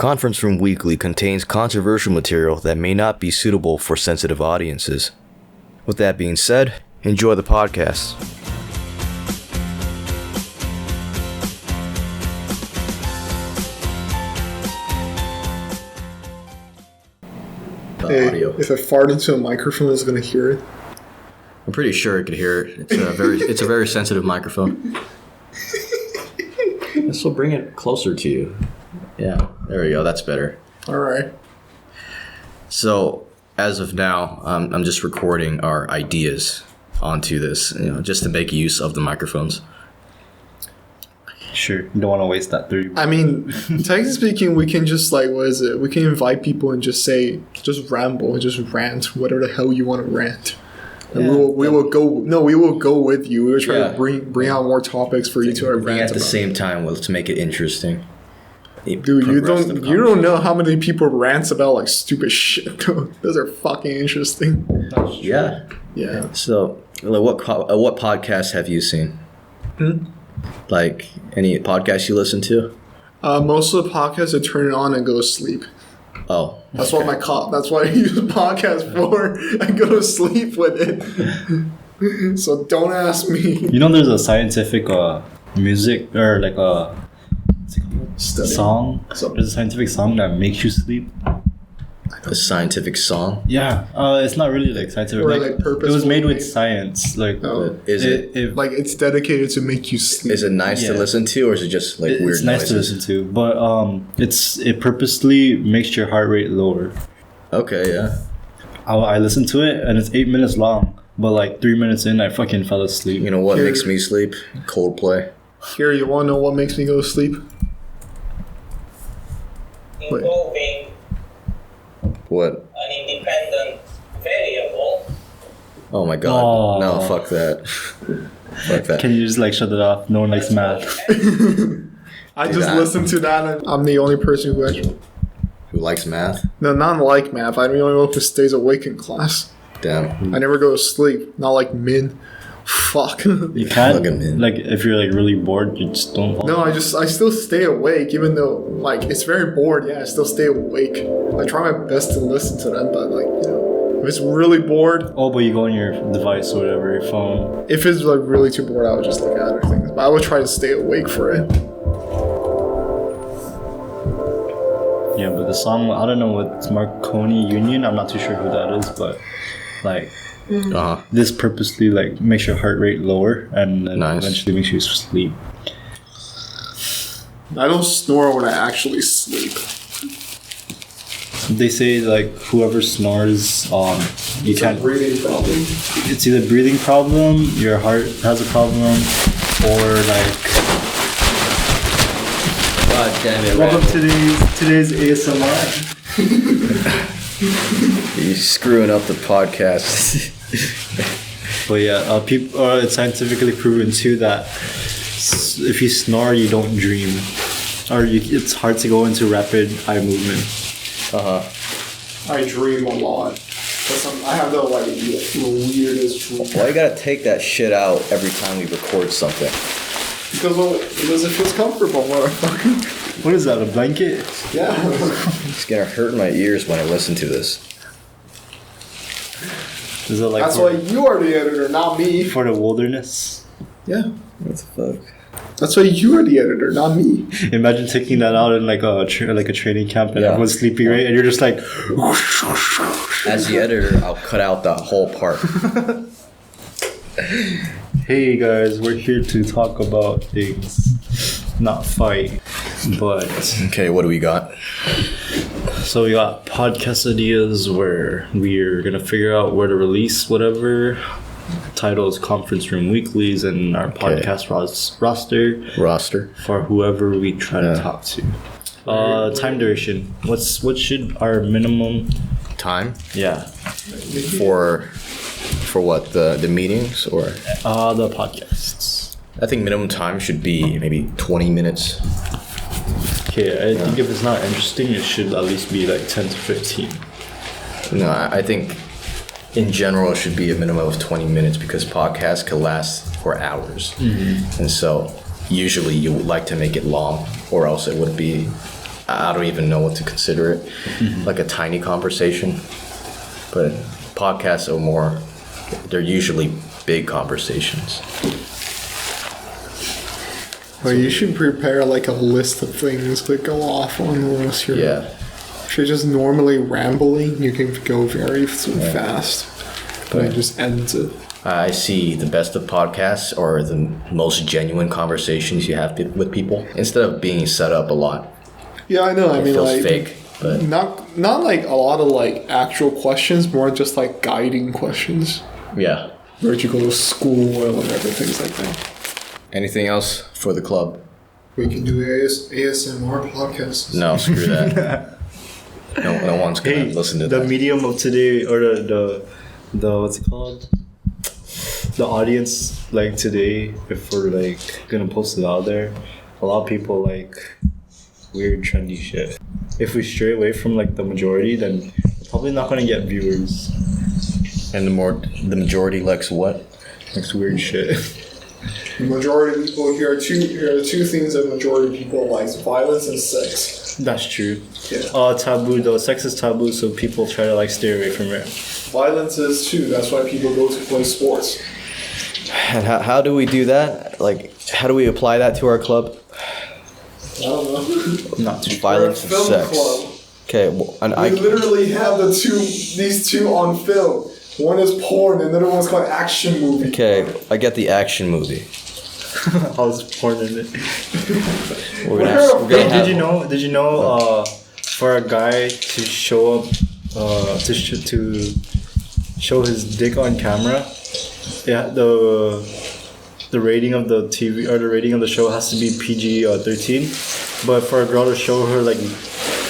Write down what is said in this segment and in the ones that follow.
Conference Room Weekly contains controversial material that may not be suitable for sensitive audiences. With that being said, enjoy the podcast. Hey, if I fart into a microphone, it's gonna hear it. I'm pretty sure it could hear it. It's a very sensitive microphone. This will bring it closer to you. Yeah, there we go. That's better. All right. So, as of now, I'm just recording our ideas onto this, just to make use of the microphones. Sure, you don't want to waste that 30. I mean, technically speaking, we can just we can invite people and just ramble, just rant, whatever the hell you want to rant. And we will go with you. We will try to bring out more topics for you to rant at the same time. Let's make it interesting. Dude, you don't know how many people rants about like stupid shit. Those are fucking interesting. Yeah. So, what podcasts have you seen? Like any podcasts you listen to? Most of the podcasts, I turn it on and go to sleep. Oh, that's what that's what I use podcasts for. I go to sleep with it. So don't ask me. You know, there's a scientific music or like a song. There's a scientific song that makes you sleep. A scientific song? Yeah, it's not really like scientific. Or like purposeful. It was made with science. Like, is it like it's dedicated to make you sleep? Is it nice to listen to, or is it just like weird noises? It's nice to listen to, but it purposely makes your heart rate lower. Okay, yeah. I listened to it and it's 8 minutes long, but like 3 minutes in, I fucking fell asleep. You know what makes me sleep? Coldplay. Here, you want to know what makes me go to sleep? Involving what? An independent variable. Oh my god. Oh. No, fuck that. Fuck that. Can you just like shut it off? No one likes math. I just listened to that and I'm the only person who likes math? No, not like math. I'm the only one who stays awake in class. Damn. I never go to sleep. Not like Min. Fuck. You can't. Like if you're like really bored, you just don't. No, I still stay awake, even though like it's very bored. Yeah, I still stay awake. I try my best to listen to them, but like if it's really bored. Oh, but you go on your device or whatever, your phone. If it's like really too bored, I would just look at other things. But I would try to stay awake for it. Yeah, but the song, I don't know what's Marconi Union. I'm not too sure who that is, but like. This purposely like makes your heart rate lower and then eventually makes you sleep. I don't snore when I actually sleep. They say like whoever snores, you can't. It's a breathing problem. It's either breathing problem, your heart has a problem, or like. God damn it! Welcome to today's ASMR. You're screwing up the podcast. But yeah, it's scientifically proven too that if you snore, you don't dream, or it's hard to go into rapid eye movement. I dream a lot. I have the weirdest dream. Why you gotta take that shit out every time we record something? Because it feels comfortable, motherfucker. What is that, a blanket? Yeah. It's gonna hurt my ears when I listen to this. Is it like that's why you are the editor, not me. For the wilderness? Yeah. What the fuck? That's why you are the editor, not me. Imagine taking that out in like a training camp and everyone's sleeping, right? And you're just like... As the editor, I'll cut out that whole part. Hey guys, we're here to talk about things, not fight, but... Okay, what do we got? So we got podcast ideas where we're going to figure out where to release whatever. Title is Conference Room Weeklies and our podcast roster for whoever we try to talk to. Time duration. What should our minimum... Time? Yeah. For what, the meetings or? The podcasts. I think minimum time should be maybe 20 minutes. Okay, I think if it's not interesting, it should at least be like 10 to 15. No, I think in general it should be a minimum of 20 minutes because podcasts can last for hours. Mm-hmm. And so usually you would like to make it long or else it would be I don't even know what to consider it, like a tiny conversation. But podcasts are more, they're usually big conversations. Well, you should prepare like a list of things to go off on unless you're. Yeah. If you're just normally rambling, you can go very fast. But it just ends it. I see the best of podcasts are the most genuine conversations you have with people instead of being set up a lot. Yeah, I know. I It mean, feels like fake, but not like a lot of like actual questions, more just like guiding questions. yeah. Where'd you go to school or whatever, things like that. Anything else for the club? We can do ASMR podcasts. No, screw that. No one's gonna listen to the that. medium of today, or the what's it called? The audience like today, if we're like gonna post it out there, a lot of people like weird trendy shit. If we stray away from like the majority, then we're probably not gonna get viewers. And the majority likes what? Likes weird shit. The majority of people here are two things that majority of people like: violence and sex. That's true. Yeah. Taboo though. Sex is taboo, so people try to like stay away from it. Violence is too. That's why people go to play sports. And how do we do that? Like, how do we apply that to our club? I don't know. Not too. Violence and We're a film sex. club. Okay, well, and We literally have these two on film. One is porn, and the other one's called action movie. okay, I get the action movie. How's porn in it? We're gonna have, Did you know? For a guy to show up, to show his dick on camera, yeah, the rating of the TV or the rating of the show has to be PG 13, but for a girl to show her like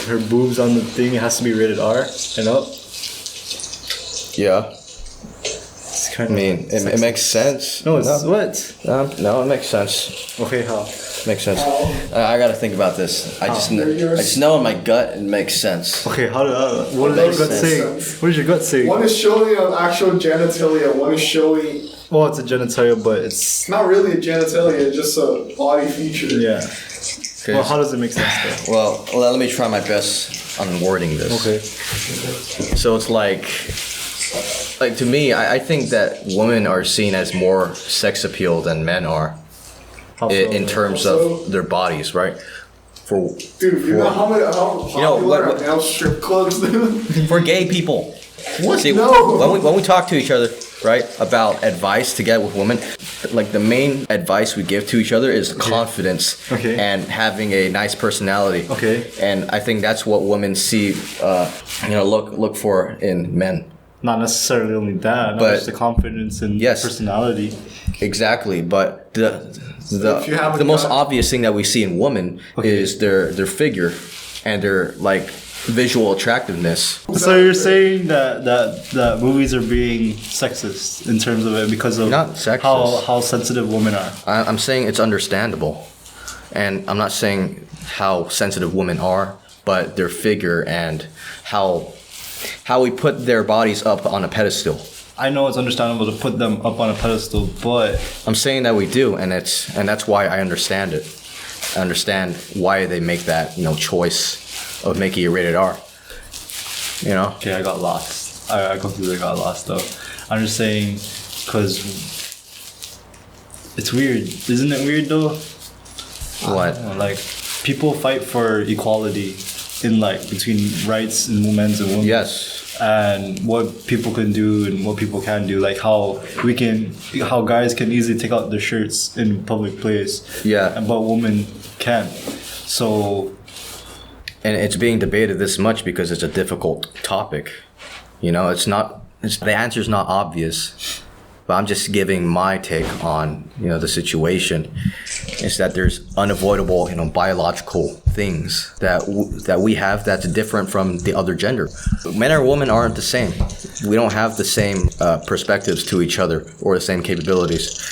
her boobs on the thing, it has to be rated R and up. Yeah, It's kind I of. mean, it makes sense. No, it's what? No, it makes sense. Okay, how? Makes sense. I gotta think about this. I just know in my gut it makes sense. Okay, how? What does your gut say? sense. What does your gut say? One is showing an actual genitalia. One is showing. Oh, it's a genitalia, but it's It's not really a genitalia. It's just a body feature. yeah. Okay. Well, how does it make sense though? Well, let me try my best on wording this. Okay. So it's like to me, I think that women are seen as more sex appeal than men are How so? in terms of their bodies, right? For Dude, you know how popular what- are now strip clubs, dude? for gay people. What? See, No. when we talk to each other, right, about advice to get with women, like the main advice we give to each other is confidence Okay. and having a nice personality. Okay. And I think that's what women see, look for in men. Not necessarily only that, But- not just the confidence and Yes. personality. Exactly, but If you have a the most guy- obvious thing that we see in women is their figure and their like visual attractiveness. So you're saying that movies are being sexist in terms of it because of Not sexist. how sensitive women are. I'm saying it's understandable, and I'm not saying how sensitive women are, but their figure and how we put their bodies up on a pedestal. I know it's understandable to put them up on a pedestal, but I'm saying that we do, and that's why I understand it. I understand why they make that choice of making it rated R. okay, I got lost. I completely got lost though. I'm just saying because it's weird, isn't it weird though? What? Like people fight for equality in like between rights and men's and women. Yes. And what people can do and what people can do, like how guys can easily take out their shirts in public place, but women can't. So, and it's being debated this much because it's a difficult topic. The answer's not obvious, but I'm just giving my take on the situation. Is that there's unavoidable biological things that we have that's different from the other gender. Men and women aren't the same. We don't have the same perspectives to each other or the same capabilities.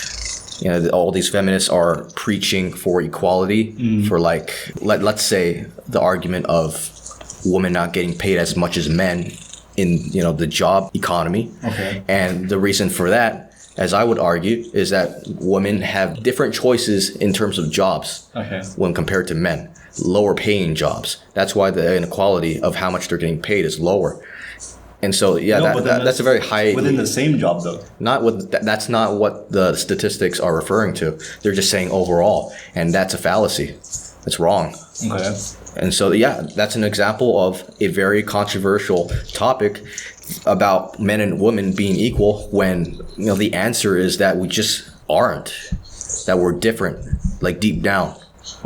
All these feminists are preaching for equality for let's say the argument of women not getting paid as much as men in the job economy. Okay. And the reason for that, as I would argue, is that women have different choices in terms of jobs when compared to men. lower paying jobs. That's why the inequality of how much they're getting paid is lower. And so, that's a very high... Within the same job, though. That's not what the statistics are referring to. They're just saying overall, and that's a fallacy. It's wrong. Okay. And so, that's an example of a very controversial topic about men and women being equal when, the answer is that we just aren't, that we're different, like deep down.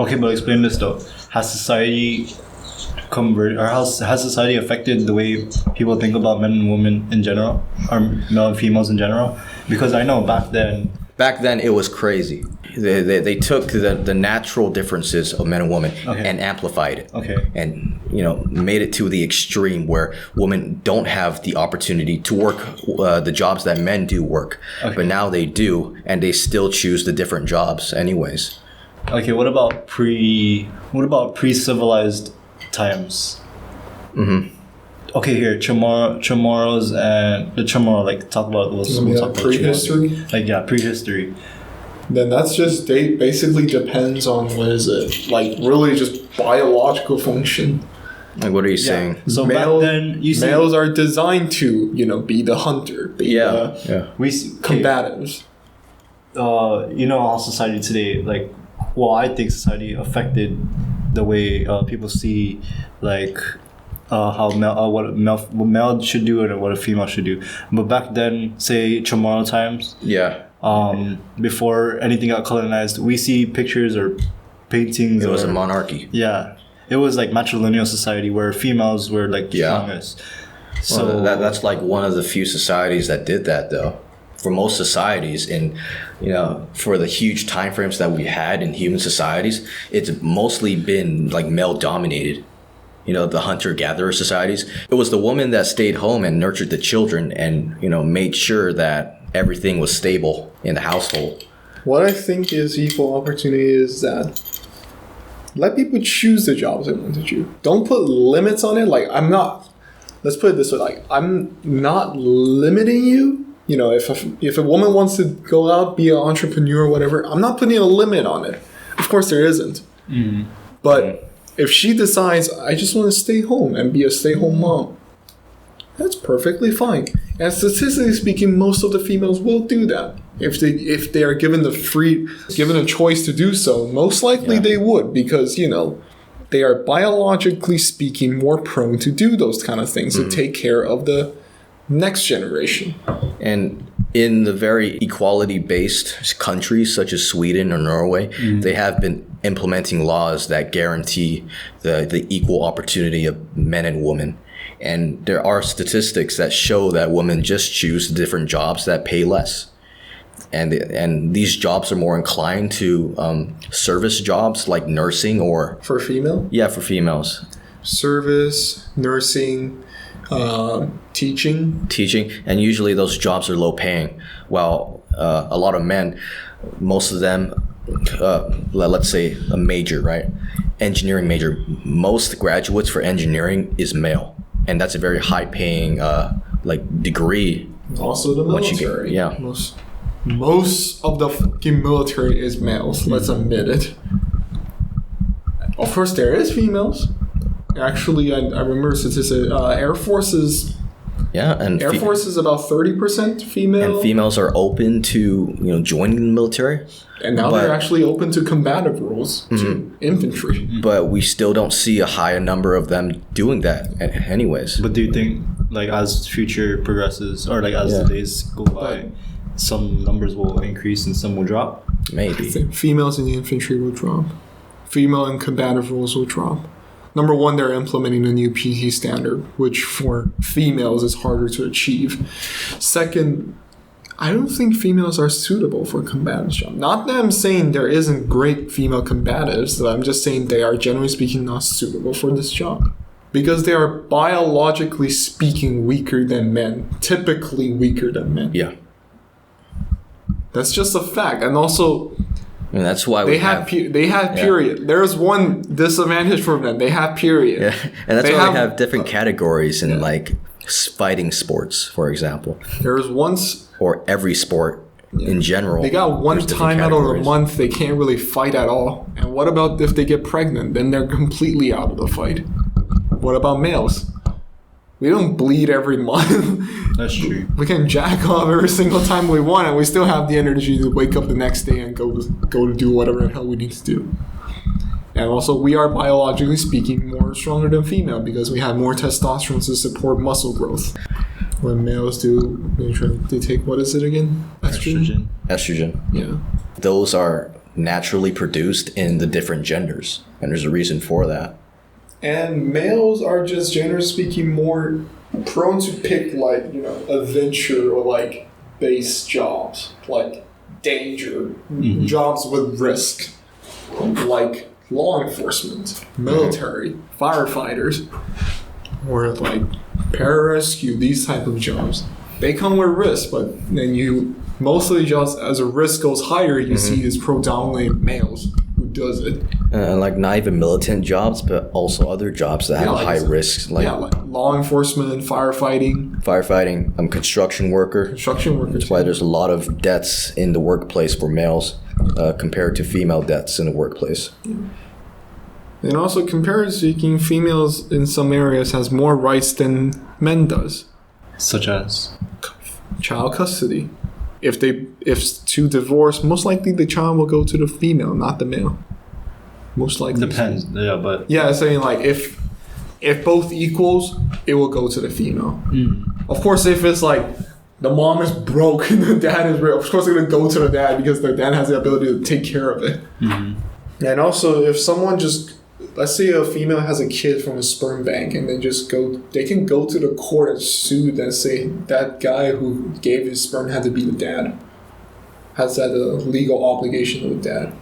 Okay, but explain this, though. Has society has society affected the way people think about men and women in general, or male and females in general? Because I know back then it was crazy. They took the natural differences of men and women and amplified it. Okay. And made it to the extreme where women don't have the opportunity to work the jobs that men do work. Okay. But now they do, and they still choose the different jobs anyways. Okay, what about pre-civilized times? Mm-hmm. Okay, here Chamorros and the Chamorro, like talk about those. We'll talk about prehistory. Prehistory. Then that's just basically depends on what is it, like really just biological function. Like what are you saying? So back then, males are designed to be the hunter, be we see combatives. How society today, I think society affected the way people see how what a male should do and what a female should do. But back then, say Chamorro times, before anything got colonized, we see pictures or paintings. It was a monarchy. Yeah, it was like matrilineal society where females were strongest. So that's like one of the few societies that did that, though. For most societies, and for the huge time frames that we had in human societies, it's mostly been male dominated. The hunter-gatherer societies. It was the woman that stayed home and nurtured the children and, made sure that everything was stable in the household. What I think is equal opportunity is that let people choose the jobs they want to choose. Don't put limits on it. Let's put it this way, I'm not limiting you. If a woman wants to go out, be an entrepreneur or whatever, I'm not putting a limit on it. Of course there isn't. Mm. But if she decides, I just want to stay home and be a stay-home mom, that's perfectly fine. And statistically speaking, most of the females will do that. If they are given a choice to do so, most likely they would, because, they are biologically speaking more prone to do those kind of things, to take care of the next generation. And in the very equality-based countries such as Sweden or Norway, they have been implementing laws that guarantee the equal opportunity of men and women. And there are statistics that show that women just choose different jobs that pay less. And these jobs are more inclined to service jobs like nursing or... For female? Yeah, for females. Service, nursing... teaching, and usually those jobs are low paying, while a lot of men, most of them, let's say a major, right, engineering major, most graduates for engineering is male, and that's a very high paying degree. Also the military. Most of the fucking military is males. Let's admit it. Of course there is females. Actually, I remember statistics. Air Force is Force is about 30% female, and females are open to joining the military. And now they're actually open to combative roles, to infantry. But we still don't see a higher number of them doing that, anyways. But do you think, as future progresses, or as the days go by, some numbers will increase and some will drop? Maybe. Females in the infantry will drop. Female in combative roles will drop. Number one, they're implementing a new PT standard, which for females is harder to achieve. Second, I don't think females are suitable for combative jobs. Not that I'm saying there isn't great female combatives, but I'm just saying they are, generally speaking, not suitable for this job. Because they are biologically speaking weaker than men, typically weaker than men. Yeah. That's just a fact. And also... And that's why they have period. There's one disadvantage for them. They have period. Yeah, and that's why they have different categories in fighting sports, for example. There's once or every sport in general. They got one there's different time out of the categories. month they can't really fight at all. And what about if they get pregnant? Then they're completely out of the fight. What about males? We don't bleed every month. That's true. We can jack off every single time we want, and we still have the energy to wake up the next day and go to do whatever the hell we need to do. And also, we are biologically speaking more stronger than female because we have more testosterone to support muscle growth. When males do, they take, what is it again? Estrogen? Estrogen. Yeah. Those are naturally produced in the different genders, and there's a reason for that. And males are just, generally speaking, more prone to pick, like, you know, adventure or, like, base jobs, like danger, jobs with risk, like law enforcement, military, firefighters, or, like, pararescue, these type of jobs. They come with risk, but then most of the jobs, as the risk goes higher, you see is predominantly males who does it. Like not even militant jobs, but also other jobs that have like high risks, like law enforcement, firefighting, construction workers. That's why there's a lot of deaths in the workplace for males compared to female deaths in the workplace. And also, comparatively speaking, females in some areas has more rights than men does. Such as Child custody. If to divorce, most likely the child will go to the female, not the male. Most likely. depends. Yeah, but Yeah, saying like if both equals, it will go to the female. Of course, if it's like the mom is broke and the dad is rich, of course they're gonna go to the dad because the dad has the ability to take care of it. And also, if someone let's say a female has a kid from a sperm bank and they can go to the court and sue and say that guy who gave his sperm had to be the dad. Has that a legal obligation to the dad.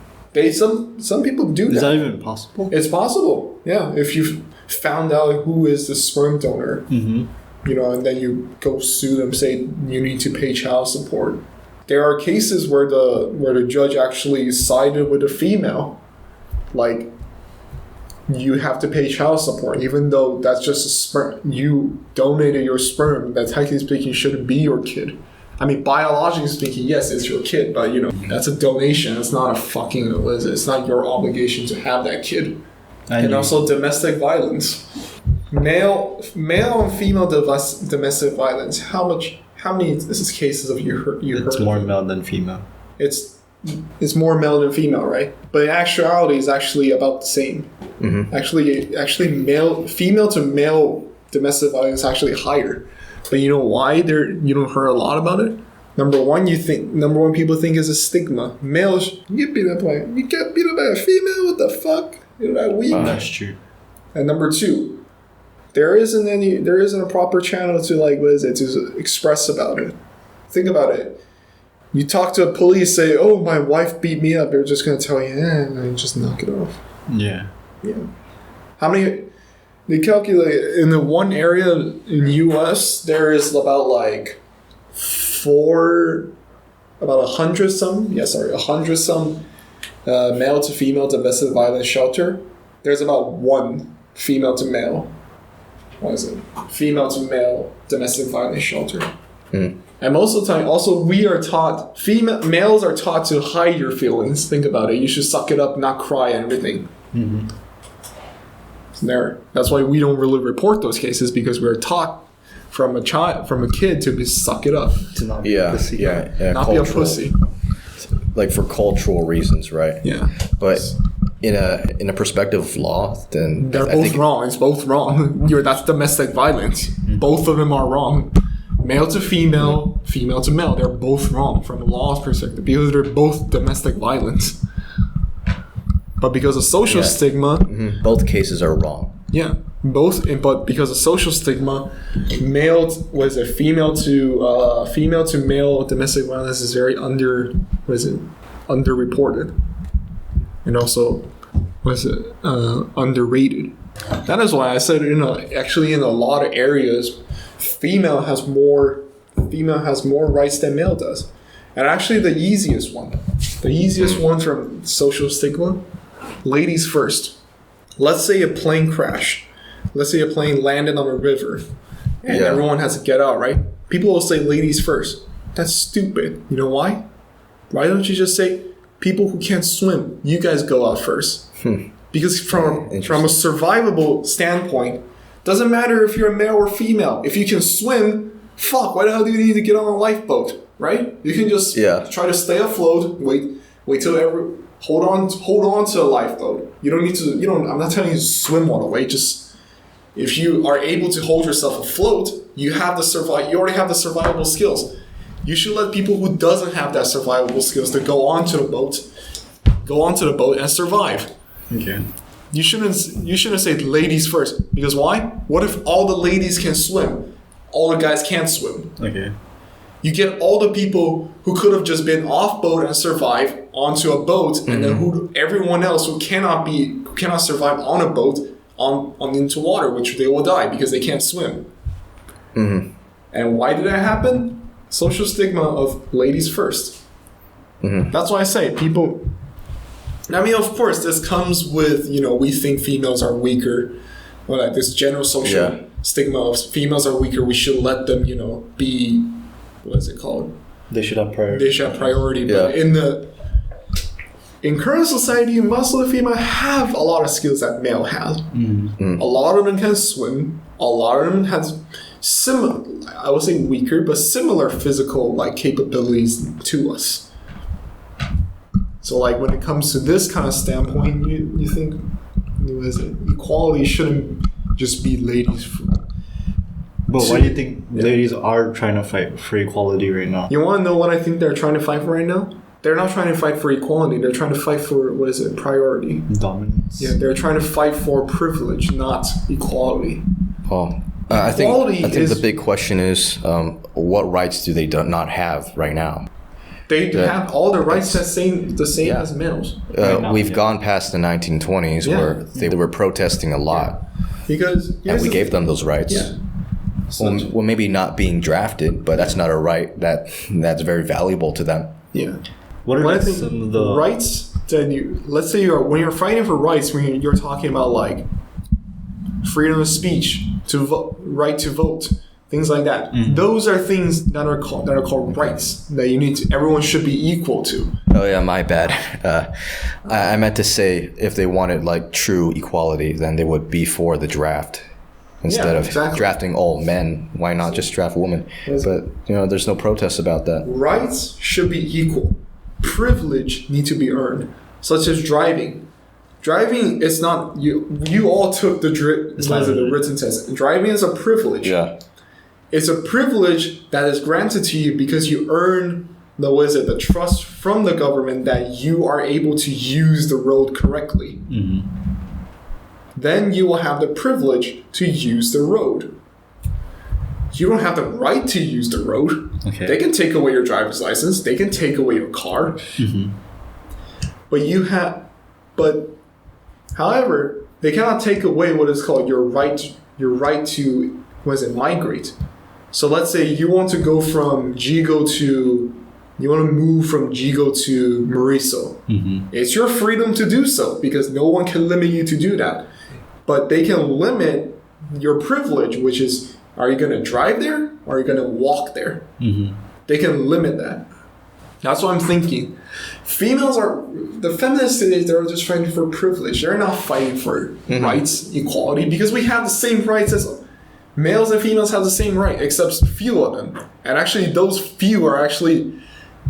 Some people do that. is that even possible? It's possible, yeah. If you found out who is the sperm donor, you know, and then you go sue them, say you need to pay child support. There are cases where the judge actually sided with the female, like you have to pay child support, even though that's just a sperm. You donated your sperm. That technically speaking shouldn't be your kid. I mean, biologically speaking, yes, it's your kid, but you know that's a donation. It's not a fucking. It's not your obligation to have that kid. And also domestic violence, male and female domestic violence. How many cases have you heard? It's more male than female. It's more male than female, right? But in actuality, it's actually about the same. Actually, female to male domestic violence is actually higher. But you know why you don't hear a lot about it? Number one, people think is a stigma. Males, you get beat up by a female. What the fuck? You're that weak. That's true. And number two, there isn't a proper channel to express about it. Think about it. You talk to a police, say, "Oh, my wife beat me up." They're just gonna tell you, and just knock it off. Yeah. How many? They calculate in the one area in U.S. there is about 100 some male to female domestic violence shelter. There's about one female to male. What is it? Female to male domestic violence shelter. And most of the time, also we are taught, males are taught to hide your feelings. Think about it. You should suck it up, not cry and everything. That's why we don't really report those cases because we're taught from a kid to suck it up, To not be a pussy. not be a pussy. Like for cultural reasons, right? Yeah. But in a perspective of law, then They're both wrong. It's both wrong. That's domestic violence. Both of them are wrong. Male to female, female to male. They're both wrong from a law's perspective because they're both domestic violence. But because of social stigma, both cases are wrong. yeah, but because of social stigma, female to male domestic violence is very underreported, and also underrated. That is why I said in a lot of areas, female has more rights than male does. And actually the easiest one from social stigma, ladies first. Let's say a plane crash. Let's say a plane landed on a river and everyone has to get out, right? People will say ladies first. That's stupid. You know why? Why don't you just say, people who can't swim, you guys go out first? Because from a survivable standpoint, doesn't matter if you're a male or female. If you can swim, fuck, why the hell do you need to get on a lifeboat, right? You can just try to stay afloat, wait till hold on to a lifeboat. You don't need to, I'm not telling you to swim all the way, just if you are able to hold yourself afloat, you already have the survivable skills. You should let people who doesn't have that survivable skills to go onto the boat and survive. Okay. You shouldn't say ladies first, because why? What if all the ladies can swim? All the guys can't swim. Okay. You get all the people who could have just been off boat and survived onto a boat, and then everyone else who cannot survive on a boat on into water, which they will die because they can't swim. And why did that happen? Social stigma of ladies first. That's why I say people. I mean, of course, this comes with, we think females are weaker, or like this general social stigma of females are weaker. We should let them, be, what is it called? They should have priority. But in current society, most of the female have a lot of skills that male has. A lot of them can swim. A lot of them has similar, I would say weaker, but similar physical capabilities to us. So when it comes to this kind of standpoint, you think equality shouldn't just be ladies. But why do you think ladies are trying to fight for equality right now? You want to know what I think they're trying to fight for right now? They're not trying to fight for equality. They're trying to fight for, priority. Dominance. Yeah, they're trying to fight for privilege, not equality. Well, I think the big question is, what rights do they not have right now? They have all the rights the same as males. We've gone past the 1920s where they were protesting a lot. Because and we gave them those rights. Yeah. Well, maybe not being drafted, but that's not a right that's very valuable to them. Yeah. What are some of the rights that let's say when you're fighting for rights, when you're talking about freedom of speech, right to vote, things like that. Those are things that are called rights that everyone should be equal to. Oh yeah, my bad. I meant to say if they wanted true equality, then they would be for the draft instead of drafting all men. Why not just draft women? But there's no protest about that. Rights should be equal. Privilege need to be earned, such as driving. Driving is not you all took the written test. Driving is a privilege. Yeah. It's a privilege that is granted to you because you earn the trust from the government that you are able to use the road correctly. Then you will have the privilege to use the road. You don't have the right to use the road. Okay. They can take away your driver's license. They can take away your car. But however, they cannot take away what is called your right to migrate. So let's say you want to go from Jigo you want to move from Jigo to Mauricio. It's your freedom to do so because no one can limit you to do that. But they can limit your privilege, which is, are you going to drive there or are you going to walk there? They can limit that. That's what I'm thinking. The feminists today, they're just fighting for privilege. They're not fighting for rights, equality, because we have the same rights as males and females have the same right, except few of them. And actually, those few are actually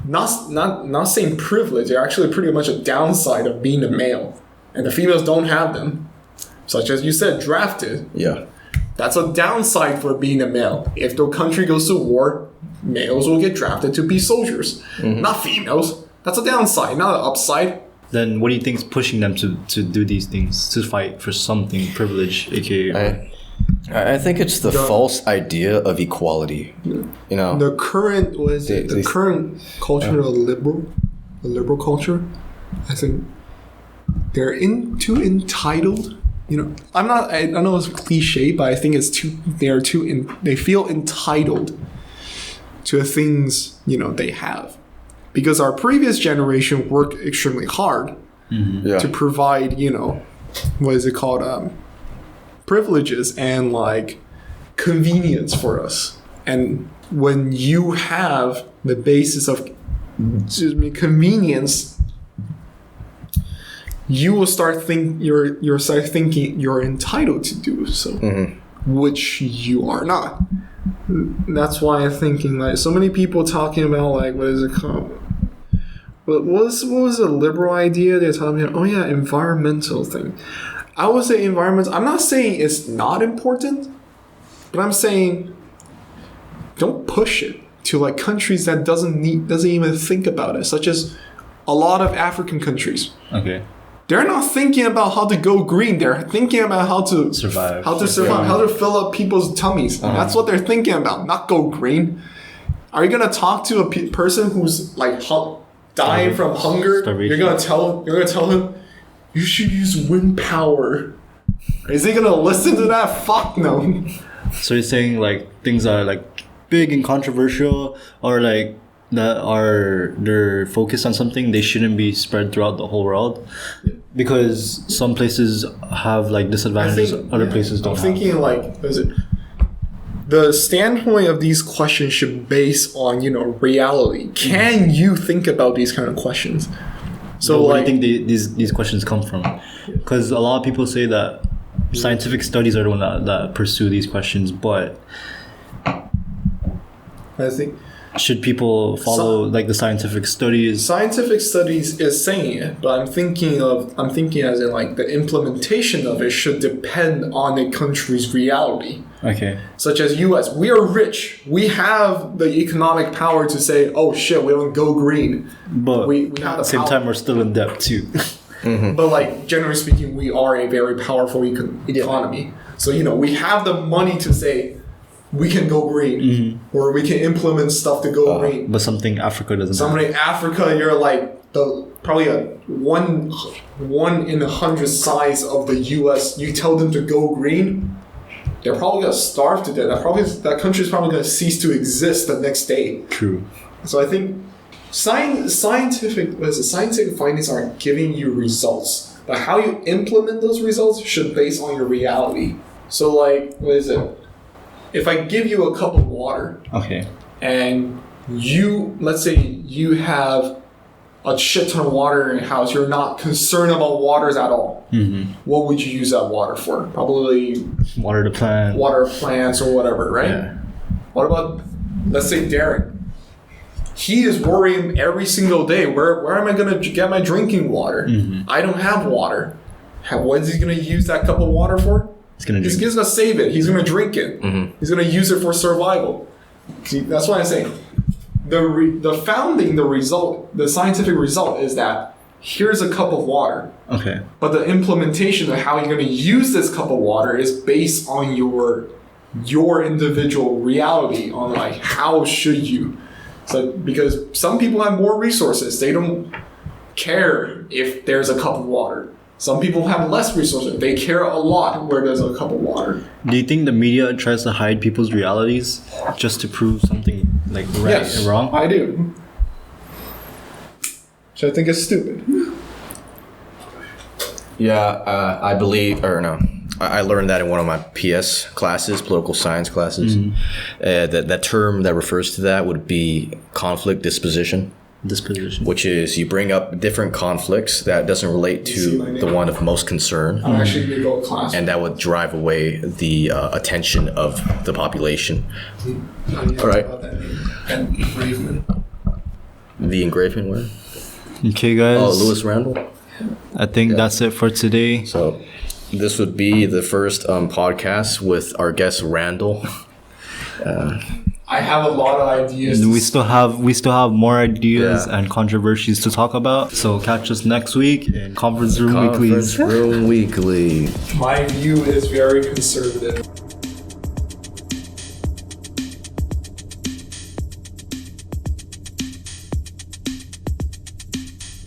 not saying privilege. They're actually pretty much a downside of being a male. And the females don't have them. Such as you said, drafted. Yeah. That's a downside for being a male. If the country goes to war, males will get drafted to be soldiers, not females. That's a downside, not an upside. Then what do you think is pushing them to do these things, to fight for something, privilege, aka? I think it's the false idea of equality. The current current culture of the liberal culture. I think they're too entitled. I know it's cliche, but I think it's they feel entitled to the things they have, because our previous generation worked extremely hard to provide what is it called, privileges and convenience for us. And when you have the basis of convenience, you will start thinking you're entitled to do so, which you are not. That's why I'm thinking like so many people talking about like what is it called? What was a liberal idea they're talking about? Oh yeah, environmental thing. I would say environment. I'm not saying it's not important, but I'm saying don't push it to like countries that doesn't even think about it, such as a lot of African countries. Okay. They're not thinking about how to go green. They're thinking about how to survive, how to fill up people's tummies. That's what they're thinking about, not go green. Are you gonna talk to a person who's like dying from hunger? Starvation. You're gonna tell him you should use wind power. Is he gonna listen to that? Fuck no. So you're saying like things that are like big and controversial, or like they're focused on something, they shouldn't be spread throughout the whole world, because some places have like disadvantages, other places don't. I'm thinking like, is it the standpoint of these questions should base on reality. Can you think about these kind of questions? So but where like, do you think these questions come from? Because a lot of people say that scientific studies are the one that pursue these questions, but I think should people follow like the scientific studies? Scientific studies is saying it, but I'm thinking as in like the implementation of it should depend on a country's reality. Okay. Such as US, we are rich. We have the economic power to say, oh shit, we don't go green. But we have at the the same power. time, we're still in debt too. But like generally speaking, we are a very powerful economy. So we have the money to say we can go green, or we can implement stuff to go green. But something Africa doesn't. Somebody in Africa, you're like probably a one in 100 size of the U.S. You tell them to go green, they're probably gonna starve to death. That country is probably gonna cease to exist the next day. True. So I think scientific findings are giving you results, but how you implement those results should base on your reality. So like, what is it? If I give you a cup of water, Okay. and let's say you have a shit ton of water in your house, you're not concerned about waters at all. What would you use that water for? Probably Water the plant. water plants or whatever, right? Yeah. What about, let's say, Derek? He is worrying every single day, where am I going to get my drinking water? I don't have water. What is he going to use that cup of water for? He's going to save it. He's going to drink it. He's going to use it for survival. See, that's what I'm saying. The scientific result is that here's a cup of water. Okay. But the implementation of how you're going to use this cup of water is based on your individual reality on like how should you. So because some people have more resources, they don't care if there's a cup of water. Some people have less resources. They care a lot where there's a cup of water. Do you think the media tries to hide people's realities just to prove something like right and wrong? I do. Which I think is stupid. Yeah, I believe, or no, I learned that in one of my PS classes, political science classes. That term that refers to that would be conflict disposition. Which is you bring up different conflicts that doesn't relate to the one of most concern. I'm actually going to go to class. And that would drive away the attention of the population. All right. And engravement. The engraving word? Okay, guys. Oh, Lewis Randall? I think that's it for today. So this would be the first podcast with our guest Randall. I have a lot of ideas. We still have more ideas and controversies to talk about. So catch us next week in Conference Room Weeklies. Conference Room Weekly. My view is very conservative.